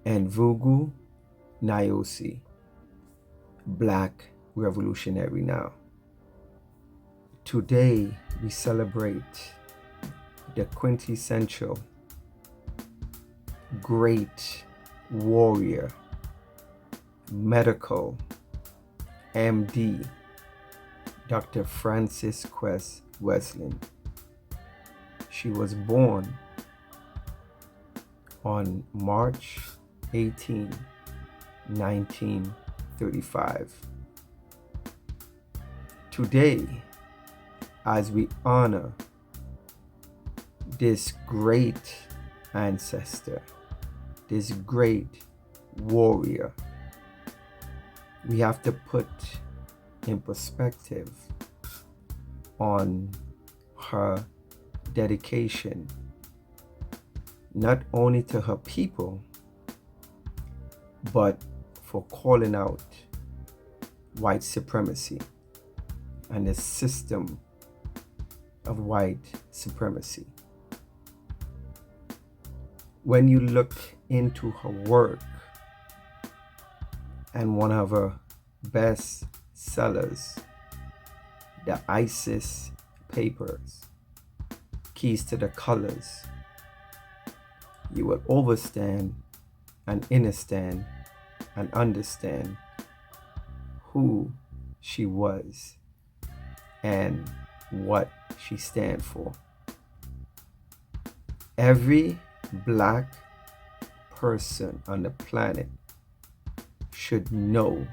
and Vugu Nyosi, Black revolutionary now. Today we celebrate the quintessential great warrior, medical MD, Dr. Frances Cress Welsing. She was born on March 18, 1935. Today, as we honor this great ancestor, this great warrior, we have to put in perspective on her dedication, not only to her people, but for calling out white supremacy and the system of white supremacy. When you look into her work, and one of her best sellers, the ISIS papers, Keys to the Colors, you will overstand and understand who she was and what she stands for. Every Black person on the planet should know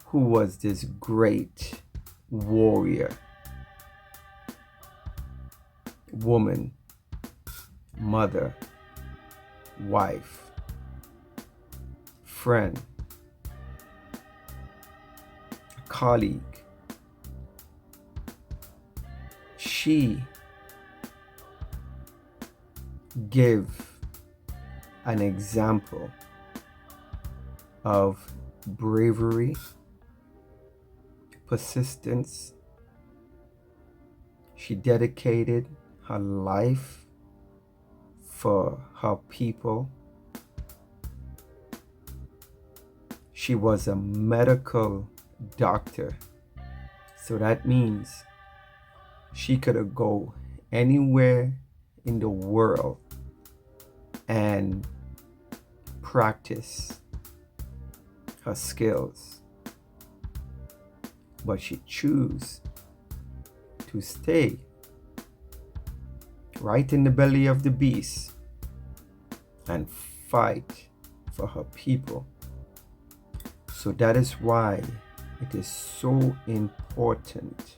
who was this great warrior, woman, mother, wife, friend, colleague. She gave an example of bravery, persistence. She dedicated her life for her people. She was a medical doctor, so that means she could go anywhere in the world and practice her skills, but she chose to stay right in the belly of the beast and fight for her people. So that is why it is so important,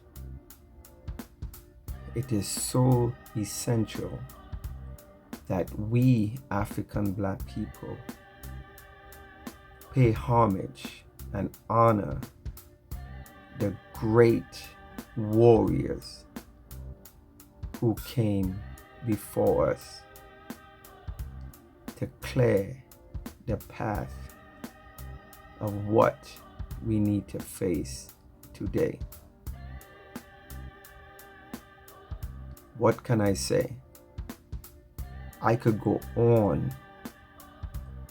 it is so essential that we African Black people pay homage and honor the great warriors who came before us to clear the path of what we need to face today. What can I say? I could go on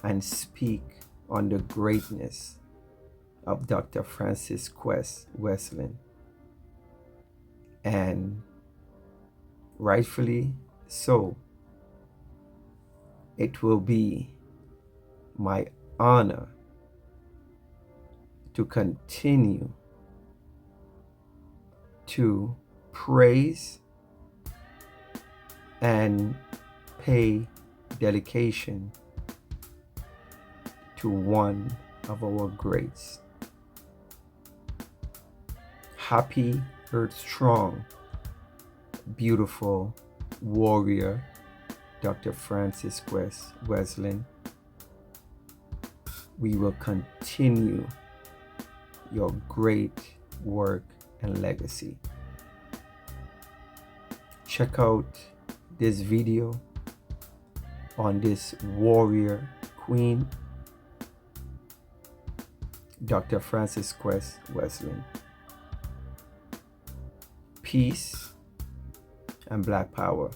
and speak on the greatness of Dr. Frances Cress Welsing, and rightfully so, it will be my honor to continue to praise and pay dedication to one of our greats. Happy, earth strong, beautiful warrior, Dr. Frances Cress Welsing. We will continue your great work and legacy. Check out this video on this warrior queen, Dr. Frances Cress Welsing. Peace and Black power.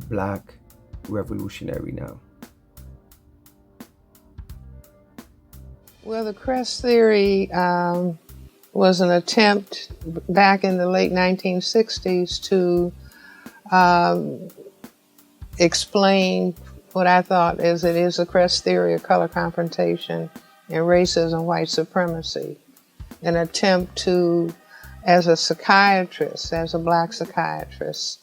Black revolutionary now? Well, the Cress theory was an attempt back in the late 1960s to explain what I thought is the Cress theory of color confrontation and racism, white supremacy. An attempt to, as a psychiatrist, as a black psychiatrist,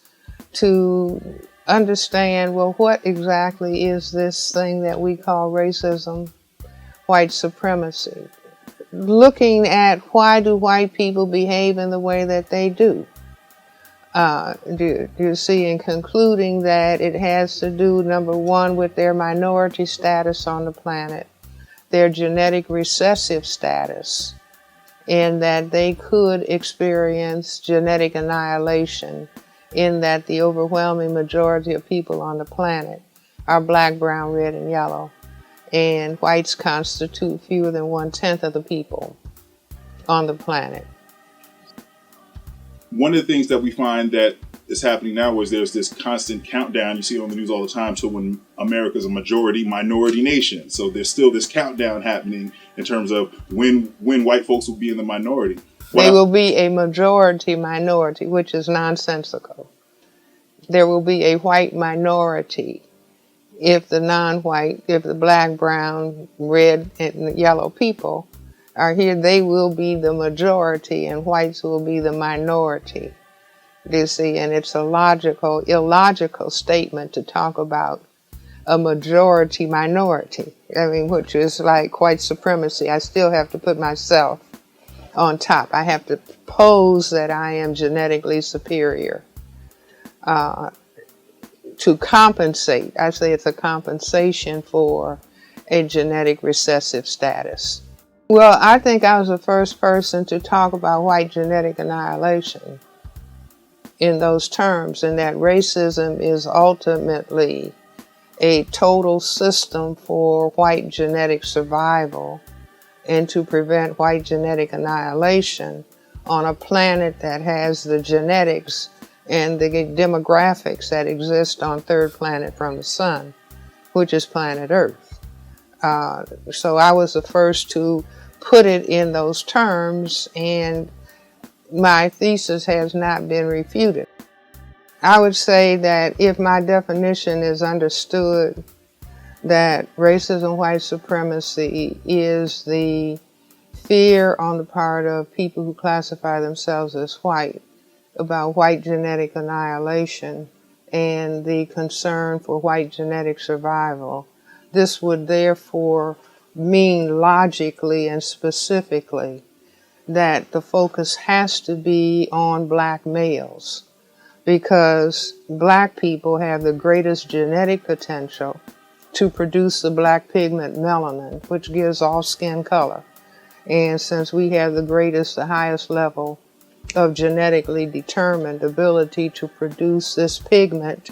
to understand, well, what exactly is this thing that we call racism, white supremacy? Looking at why do white people behave in the way that they do. You see, in concluding that it has to do, number one, with their minority status on the planet, their genetic recessive status, in that they could experience genetic annihilation, in that the overwhelming majority of people on the planet are black, brown, red, and yellow, and whites constitute fewer than 1/10 of the people on the planet. One of the things that we find that is happening now is there's this constant countdown. You see it on the news all the time. So when America's a minority nation, so there's still this countdown happening in terms of when white folks will be in the minority. They will be a majority minority, which is nonsensical. There will be a white minority. If the non-white, if the black, brown, red, and yellow people are here, they will be the majority and whites will be the minority. You see, and it's a illogical statement to talk about a majority minority. I mean, which is like white supremacy. I still have to put myself on top. I have to pose that I am genetically superior to compensate. I say it's a compensation for a genetic recessive status. Well, I think I was the first person to talk about white genetic annihilation in those terms, and that racism is ultimately a total system for white genetic survival and to prevent white genetic annihilation on a planet that has the genetics and the demographics that exist on third planet from the sun, which is planet Earth. So I was the first to put it in those terms, and my thesis has not been refuted. I would say that if my definition is understood, that racism, white supremacy is the fear on the part of people who classify themselves as white about white genetic annihilation and the concern for white genetic survival. This would therefore mean logically and specifically that the focus has to be on black males, because black people have the greatest genetic potential to produce the black pigment melanin, which gives off skin color. And since we have the highest level of genetically determined ability to produce this pigment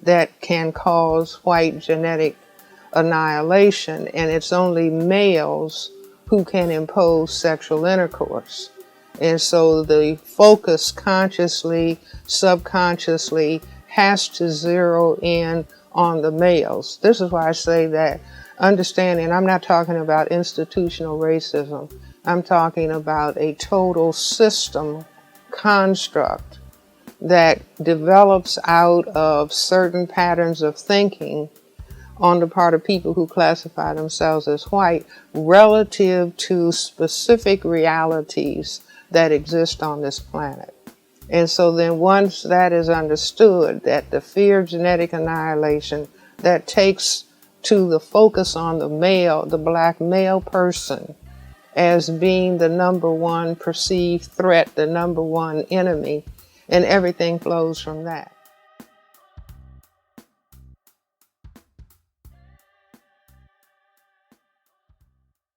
that can cause white genetic annihilation, and it's only males who can impose sexual intercourse. And so the focus consciously, subconsciously has to zero in on the males. This is why I say that understanding, I'm not talking about institutional racism, I'm talking about a total system construct that develops out of certain patterns of thinking on the part of people who classify themselves as white relative to specific realities that exist on this planet. And so then once that is understood, that the fear of genetic annihilation that takes to the focus on the male, the black male person, as being the number one perceived threat, the number one enemy, and everything flows from that.